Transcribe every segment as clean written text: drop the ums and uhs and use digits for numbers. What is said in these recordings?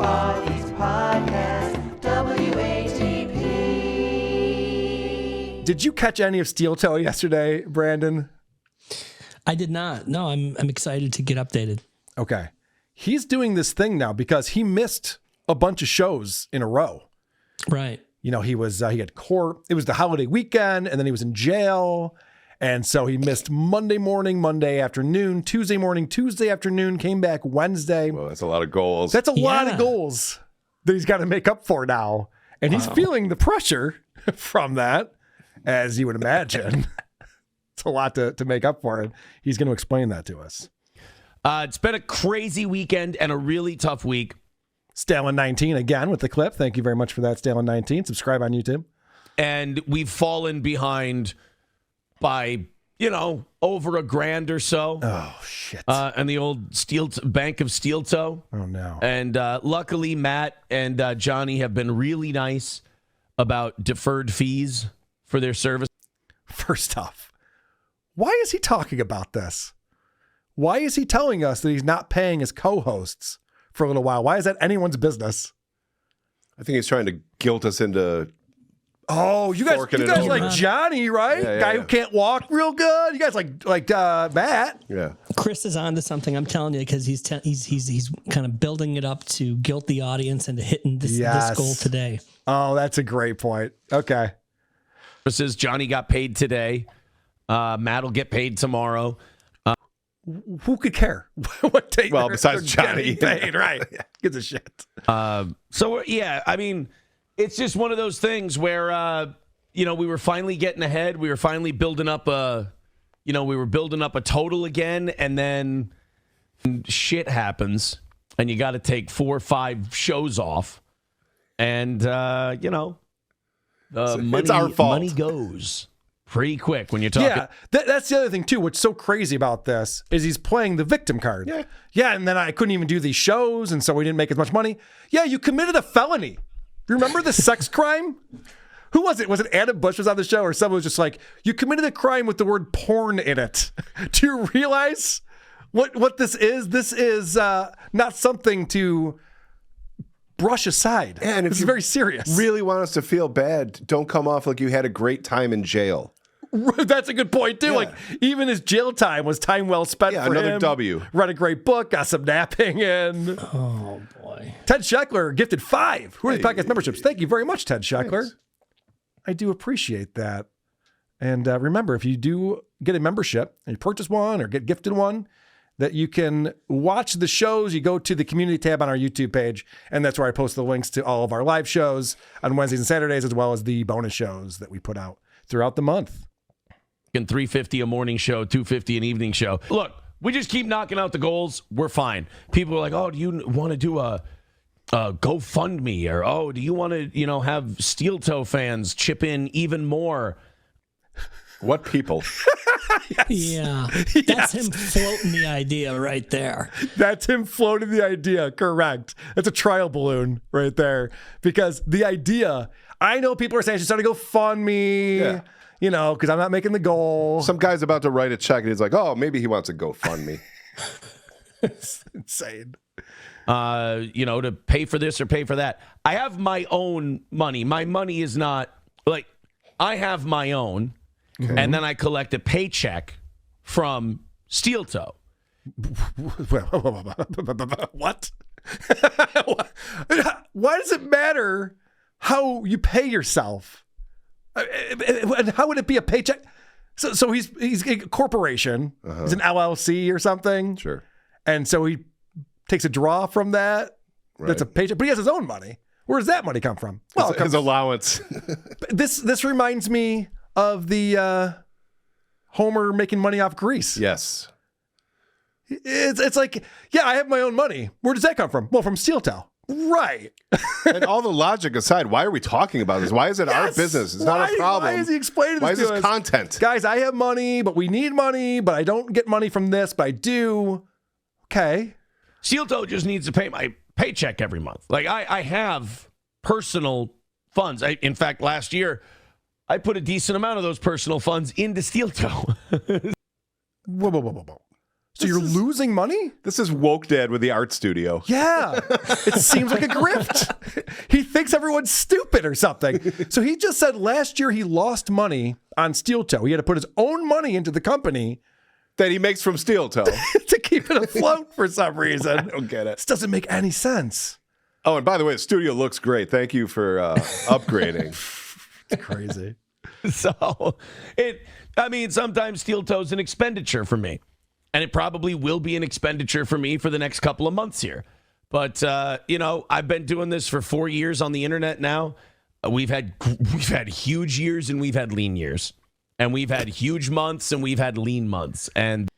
Podcast, WATP. Did you catch any of Steel Toe yesterday, Brandon? I did not. No, I'm excited to get updated. Okay. He's doing this thing now because he missed a bunch of shows in a row. Right. You know, he had court. It was the holiday weekend, and then he was in jail. And so he missed Monday morning, Monday afternoon, Tuesday morning, Tuesday afternoon, came back Wednesday. Well, that's a lot of goals. That's a lot of goals that he's got to make up for now. And he's feeling the pressure from that, as you would imagine. It's a lot to make up for it. He's going to explain that to us. It's been a crazy weekend and a really tough week. Stalin19 again with the clip. Thank you very much for that, Stalin19. Subscribe on YouTube. And we've fallen behind by, over $1,000 or so. Oh, shit. And the old Bank of Steel Toe. Oh, no. And luckily, Matt and Johnny have been really nice about deferred fees for their service. First off, why is he talking about this? Why is he telling us that he's not paying his co-hosts for a little while? Why is that anyone's business? I think he's trying to guilt us into... Oh, you guys like Johnny, right? Yeah, Guy who can't walk real good. You guys like Matt. Yeah. Chris is on to something, I'm telling you, because he's kind of building it up to guilt the audience into hitting this goal today. Oh, that's a great point. Okay. Johnny got paid today. Matt will get paid tomorrow. Who could care? What day? Well, besides Johnny, paid, right? Yeah, gives a shit. It's just one of those things where we were finally getting ahead. We were finally building up a total again, and then shit happens, and you got to take 4 or 5 shows off, and it's our fault. Money goes pretty quick when you're talking. Yeah, that's the other thing, too. What's so crazy about this is he's playing the victim card. Yeah, and then I couldn't even do these shows, and so we didn't make as much money. Yeah, you committed a felony. Remember the sex crime? Who was it? Was it Adam Bush was on the show, or someone was just like, you committed a crime with the word porn in it. Do you realize what this is? This is not something to brush aside. Yeah, and this is very serious. Really want us to feel bad, don't come off like you had a great time in jail. That's a good point, too. Yeah. Like, even his jail time was time well spent for another him. W. Read a great book, got some napping in. Oh, boy. Ted Scheckler gifted 5. Who are the podcast memberships? Thank you very much, Ted Scheckler. Thanks. I do appreciate that. And remember, if you do get a membership, and you purchase one or get gifted one, that you can watch the shows. You go to the community tab on our YouTube page, and that's where I post the links to all of our live shows on Wednesdays and Saturdays, as well as the bonus shows that we put out throughout the month. And $350 a morning show, $250 an evening show. Look, we just keep knocking out the goals. We're fine. People are like, oh, do you want to do a GoFundMe? Or, oh, do you want to, have Steel Toe fans chip in even more? What people? Yes. Yeah. That's him floating the idea right there. That's him floating the idea. Correct. That's a trial balloon right there. Because the idea, I know people are saying, she's starting to GoFundMe. Yeah. Because I'm not making the goal. Some guy's about to write a check, and he's like, oh, maybe he wants to GoFundMe. It's insane. To pay for this or pay for that. I have my own money. My money is not, like, I have my own, and then I collect a paycheck from Steel Toe. What? Why does it matter how you pay yourself? And how would it be a paycheck? So he's a corporation. He's an LLC or something. Sure. And so he takes a draw from that. Right. That's a paycheck. But he has his own money. Where does that money come from? Well, his allowance. This reminds me of the Homer making money off Grease. Yes. It's like, yeah, I have my own money. Where does that come from? Well, from Steel Toe. Right. And all the logic aside, why are we talking about this? Why is it our business? It's not a problem. Why is he explaining this Why is to this us? content? Guys, I have money, but we need money, but I don't get money from this, but I do. Okay. Steel Toe just needs to pay my paycheck every month. Like, I have personal funds. In fact, last year, I put a decent amount of those personal funds into Steel Toe. Whoa. So you're losing money? This is woke dad with the art studio. Yeah. It seems like a grift. He thinks everyone's stupid or something. So he just said last year he lost money on Steel Toe. He had to put his own money into the company That he makes from steel toe. to keep it afloat for some reason. I don't get it. This doesn't make any sense. Oh, and by the way, the studio looks great. Thank you for upgrading. It's crazy. So sometimes steel toe's an expenditure for me. And it probably will be an expenditure for me for the next couple of months here. But, I've been doing this for 4 years on the internet now. We've had huge years and we've had lean years. And we've had huge months and we've had lean months. And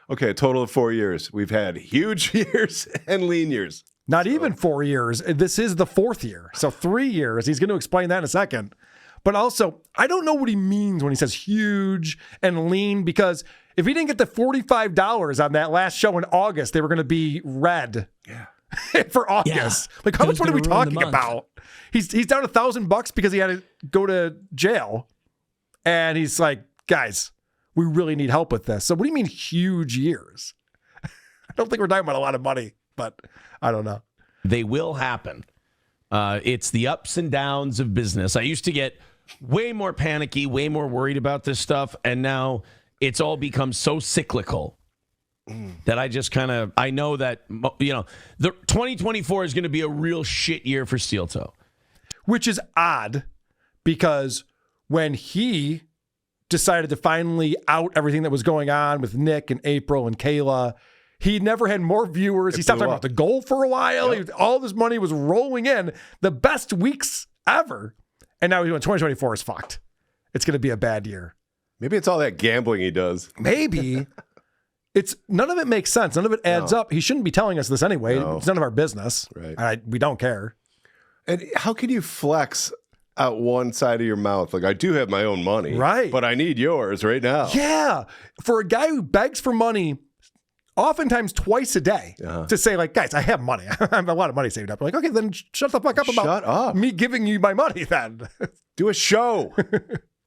Okay, a total of 4 years. We've had huge years and lean years. Not even 4 years. This is the 4th year. So 3 years. He's going to explain that in a second. But also, I don't know what he means when he says huge and lean, because if he didn't get the $45 on that last show in August, they were going to be red. Yeah. For August. Yeah. Like, how It much was money are we gonna ruin the talking month. about? He's down $1,000 because he had to go to jail. And he's like, guys, we really need help with this. So what do you mean huge years? I don't think we're talking about a lot of money, but I don't know. they will happen. It's the ups and downs of business. I used to get way more panicky, way more worried about this stuff. And now it's all become so cyclical that I know that, the 2024 is going to be a real shit year for Steel Toe. Which is odd because when he decided to finally out everything that was going on with Nick and April and Kayla, he never had more viewers. He stopped talking about the goal for a while. Yep. All this money was rolling in, the best weeks ever. And now he's doing 2024 is fucked. It's going to be a bad year. Maybe it's all that gambling he does. Maybe. None of it makes sense. None of it adds up. He shouldn't be telling us this anyway. No. It's none of our business. Right. We don't care. And how can you flex out one side of your mouth? Like, I do have my own money. Right. But I need yours right now. Yeah. For a guy who begs for money, oftentimes twice a day, to say, like, guys, I have money. I have a lot of money saved up. Like, okay, then shut the fuck up about me giving you my money then. Do a show.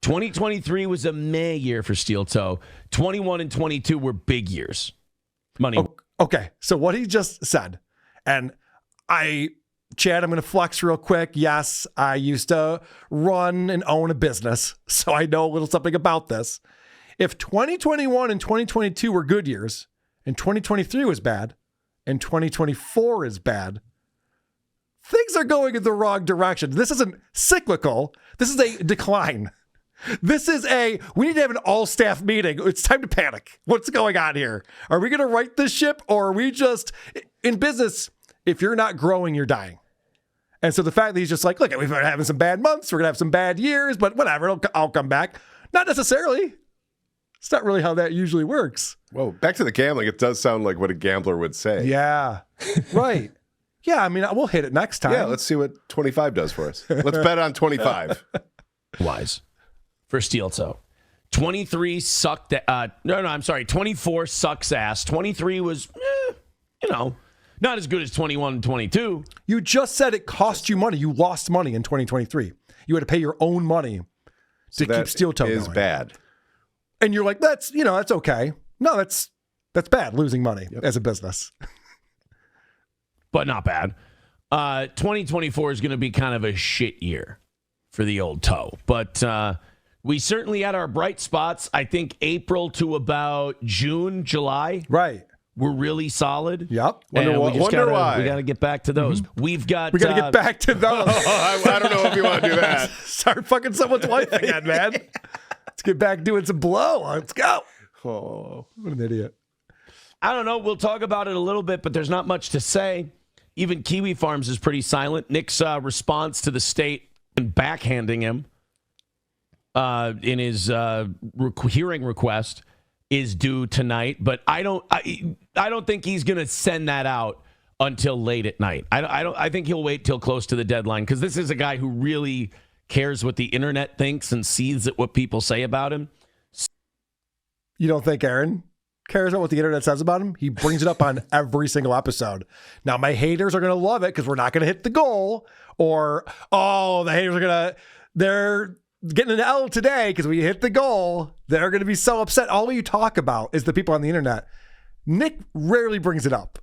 2023 was a meh year for Steel Toe. 21 and 22 were big years. Money. Okay. So what he just said, and Chad, I'm going to flex real quick. Yes, I used to run and own a business, so I know a little something about this. If 2021 and 2022 were good years, and 2023 was bad, and 2024 is bad, things are going in the wrong direction. This isn't cyclical. This is a decline. This is we need to have an all-staff meeting. It's time to panic. What's going on here? Are we going to right this ship, or are we just, in business, if you're not growing, you're dying. And so the fact that he's just like, look, we've been having some bad months, we're going to have some bad years, but whatever, I'll come back. Not necessarily. It's not really how that usually works. Whoa, back to the gambling. It does sound like what a gambler would say. Yeah, right. Yeah, I mean, we'll hit it next time. Yeah, let's see what 25 does for us. Let's bet on 25. Wise for Steel Toe. 23 sucked. I'm sorry. 24 sucks ass. 23 was, not as good as 21 and 22. You just said it cost you money. You lost money in 2023. You had to pay your own money to keep Steel Toe is going. bad. And you're like, that's okay. No, that's bad, losing money as a business. But not bad. 2024 is going to be kind of a shit year for the old Toe. But we certainly had our bright spots. I think April to about June, July. Right. Were really solid. Yep. Wonder why. We got to get back to those. Mm-hmm. We got to get back to those. I don't know if you want to do that. Start fucking someone's wife again, man. Let's get back doing some blow. Let's go. Oh, what an idiot. I don't know. We'll talk about it a little bit, but there's not much to say. Even Kiwi Farms is pretty silent. Nick's response to the state and backhanding him in his hearing request is due tonight, but I don't think he's going to send that out until late at night. I think he'll wait till close to the deadline, because this is a guy who really cares what the internet thinks and sees what people say about him. You don't think Aaron cares about what the internet says about him? He brings it up on every single episode. Now, my haters are going to love it because we're not going to hit the goal, or, the haters are they're getting an L today because we hit the goal. They're going to be so upset. All you talk about is the people on the internet. Nick rarely brings it up.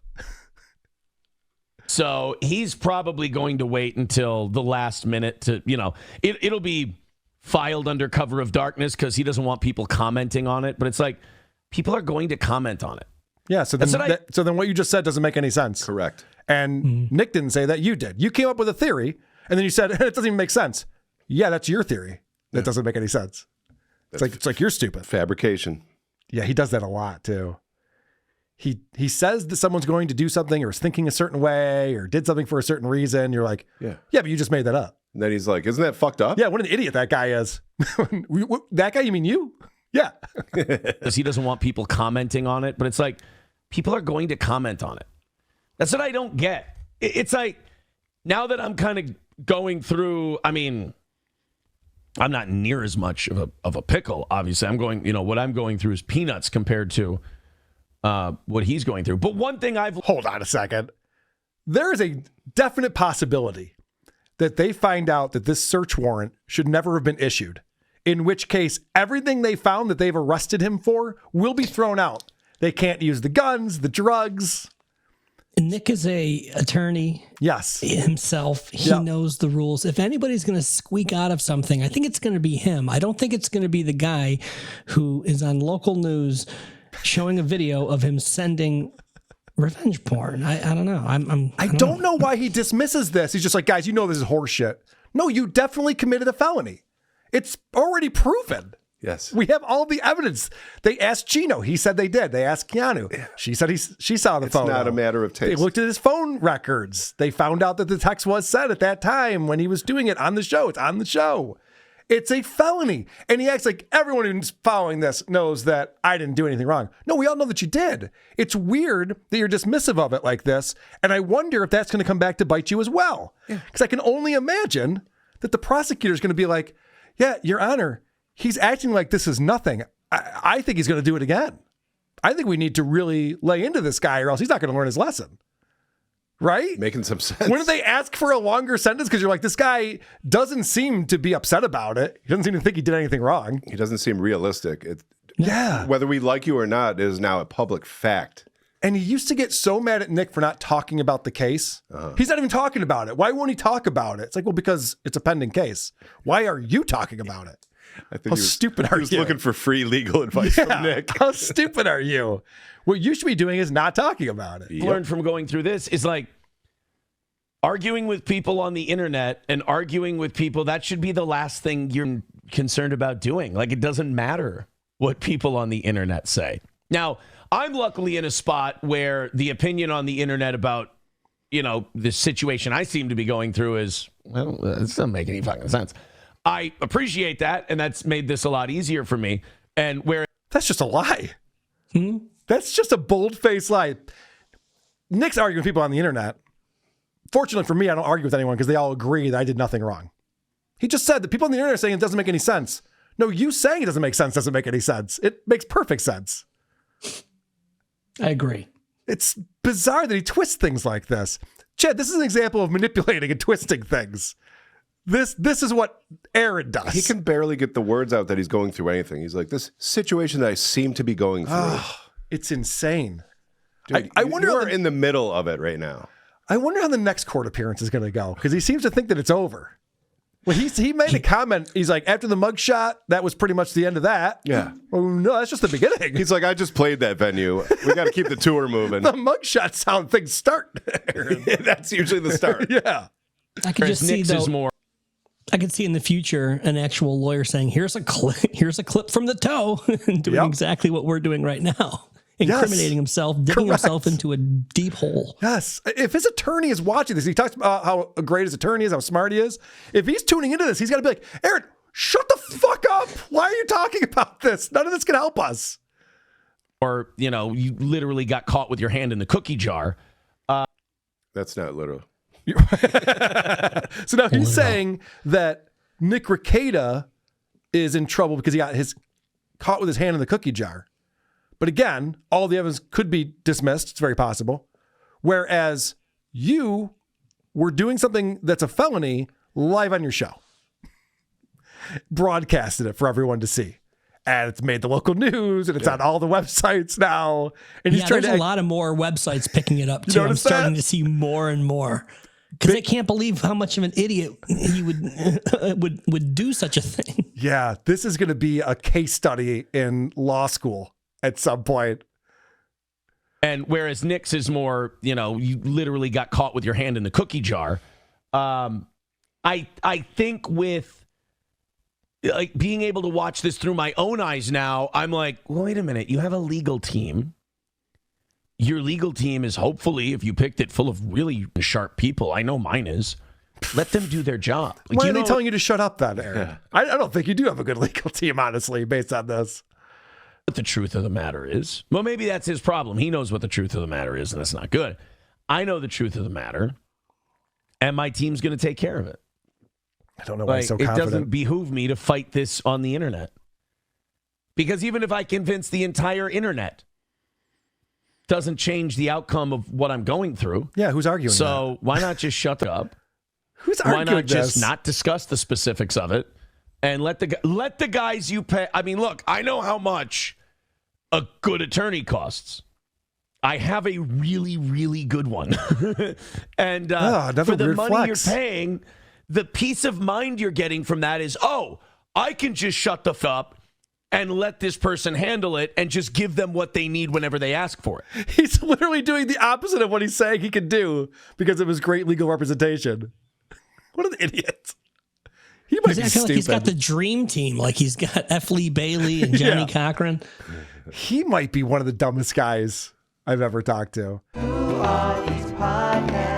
So he's probably going to wait until the last minute to, it'll be filed under cover of darkness because he doesn't want people commenting on it. But it's like, people are going to comment on it. Yeah, so then what you just said doesn't make any sense. Correct. And Nick didn't say that, you did. You came up with a theory, and then you said, it doesn't even make sense. Yeah, that's your theory. That doesn't make any sense. It's like you're stupid. Fabrication. Yeah, he does that a lot, too. He says that someone's going to do something or is thinking a certain way or did something for a certain reason. You're like, yeah, but you just made that up. And then he's like, isn't that fucked up? Yeah, what an idiot that guy is. That guy, you mean you? Yeah. Because he doesn't want people commenting on it. But it's like, people are going to comment on it. That's what I don't get. It's like, now that I'm kind of going through, I mean, I'm not near as much of a pickle, obviously. I'm going, what I'm going through is peanuts compared to what he's going through. But one thing Hold on a second. There is a definite possibility that they find out that this search warrant should never have been issued, in which case everything they found that they've arrested him for will be thrown out. They can't use the guns, the drugs. Nick is a attorney. Yes. Himself. He knows the rules. If anybody's going to squeak out of something, I think it's going to be him. I don't think it's going to be the guy who is on local news showing a video of him sending revenge porn. I don't know. I don't know why he dismisses this. He's just like, guys, this is horseshit. No, you definitely committed a felony. It's already proven. Yes. We have all the evidence. They asked Gino. He said they did. They asked Keanu. She said she saw the phone. It's not a matter of taste. They looked at his phone records. They found out that the text was sent at that time when he was doing it on the show. It's on the show. It's a felony. And he acts like everyone who's following this knows that I didn't do anything wrong. No, we all know that you did. It's weird that you're dismissive of it like this. And I wonder if that's going to come back to bite you as well. Because I can only imagine that the prosecutor's going to be like, yeah, Your Honor, he's acting like this is nothing. I think he's going to do it again. I think we need to really lay into this guy or else he's not going to learn his lesson. Right? Making some sense. Wouldn't they ask for a longer sentence? Because you're like, this guy doesn't seem to be upset about it. He doesn't seem to think he did anything wrong. He doesn't seem realistic. Yeah. Whether we like you or not is now a public fact. And he used to get so mad at Nick for not talking about the case. He's not even talking about it. Why won't he talk about it? It's like, well, because it's a pending case. Why are you talking about it? I think stupid are you? He was looking for free legal advice from Nick. How stupid are you? What you should be doing is not talking about it. learned from going through this is like arguing with people on the internet and arguing with people. That should be the last thing you're concerned about doing. Like, it doesn't matter what people on the internet say. Now, I'm luckily in a spot where the opinion on the internet about, the situation I seem to be going through is, well, it doesn't make any fucking sense. I appreciate that, and that's made this a lot easier for me. And where that's just a lie. That's just a bold-faced lie. Nick's arguing with people on the internet. Fortunately for me, I don't argue with anyone because they all agree that I did nothing wrong. He just said that people on the internet are saying it doesn't make any sense. No, you saying it doesn't make sense doesn't make any sense. It makes perfect sense. I agree. It's bizarre that he twists things like this. Chad, this is an example of manipulating and twisting things. This is what Aaron does. He can barely get the words out that he's going through anything. He's like, this situation that I seem to be going through. It's insane. Dude, I wonder. You're in the middle of it right now. I wonder how the next court appearance is going to go because he seems to think that it's over. Well, he made a comment. He's like, after the mugshot, that was pretty much the end of that. Yeah. Oh, no, that's just the beginning. He's like, I just played that venue. We got to keep the tour moving. The mugshots how things start. That's usually the start. Yeah. I can just see, though, more. I could see in the future an actual lawyer saying, here's a clip from the toe, and doing exactly what we're doing right now. Incriminating himself, digging himself into a deep hole. Yes. If his attorney is watching this, he talks about how great his attorney is, how smart he is. If he's tuning into this, he's got to be like, Aaron, shut the fuck up. Why are you talking about this? None of this can help us. Or, you literally got caught with your hand in the cookie jar. That's not literal. So now he's saying that Nick Rekieta is in trouble because he got caught with his hand in the cookie jar. But again, all the evidence could be dismissed. It's very possible. Whereas you were doing something that's a felony live on your show. Broadcasted it for everyone to see. And it's made the local news, and it's on all the websites now. And he's trying there's a lot of more websites picking it up too. I'm starting to see more and more because I can't believe how much of an idiot he would do such a thing. Yeah, this is going to be a case study in law school at some point. And whereas Nick's is more, you literally got caught with your hand in the cookie jar. I think with like being able to watch this through my own eyes now, I'm like, wait a minute, you have a legal team. Your legal team is hopefully, if you picked it, full of really sharp people. I know mine is. Let them do their job. Like, Why are they telling you to shut up then, Aaron? Yeah. I don't think you do have a good legal team, honestly, based on this. What the truth of the matter is. Well, maybe that's his problem. He knows what the truth of the matter is, and that's not good. I know the truth of the matter, and my team's going to take care of it. I don't know why I'm so confident. It doesn't behoove me to fight this on the internet. Because even if I convince the entire internet, doesn't change the outcome of what I'm going through. Yeah, who's arguing So why not just shut up? Who's arguing Why not this? just not discuss the specifics of it and let the guys you pay? I mean, look, I know how much a good attorney costs. I have a really, really good one. And for the money you're paying, the peace of mind you're getting from that is, I can just shut the f up and let this person handle it and just give them what they need whenever they ask for it. He's literally doing the opposite of what he's saying he can do because of his great legal representation. What an idiot. He might be stupid. Like he's got the dream team. Like he's got F. Lee Bailey and Johnny Cochran. He might be one of the dumbest guys I've ever talked to. Who are these podcasts?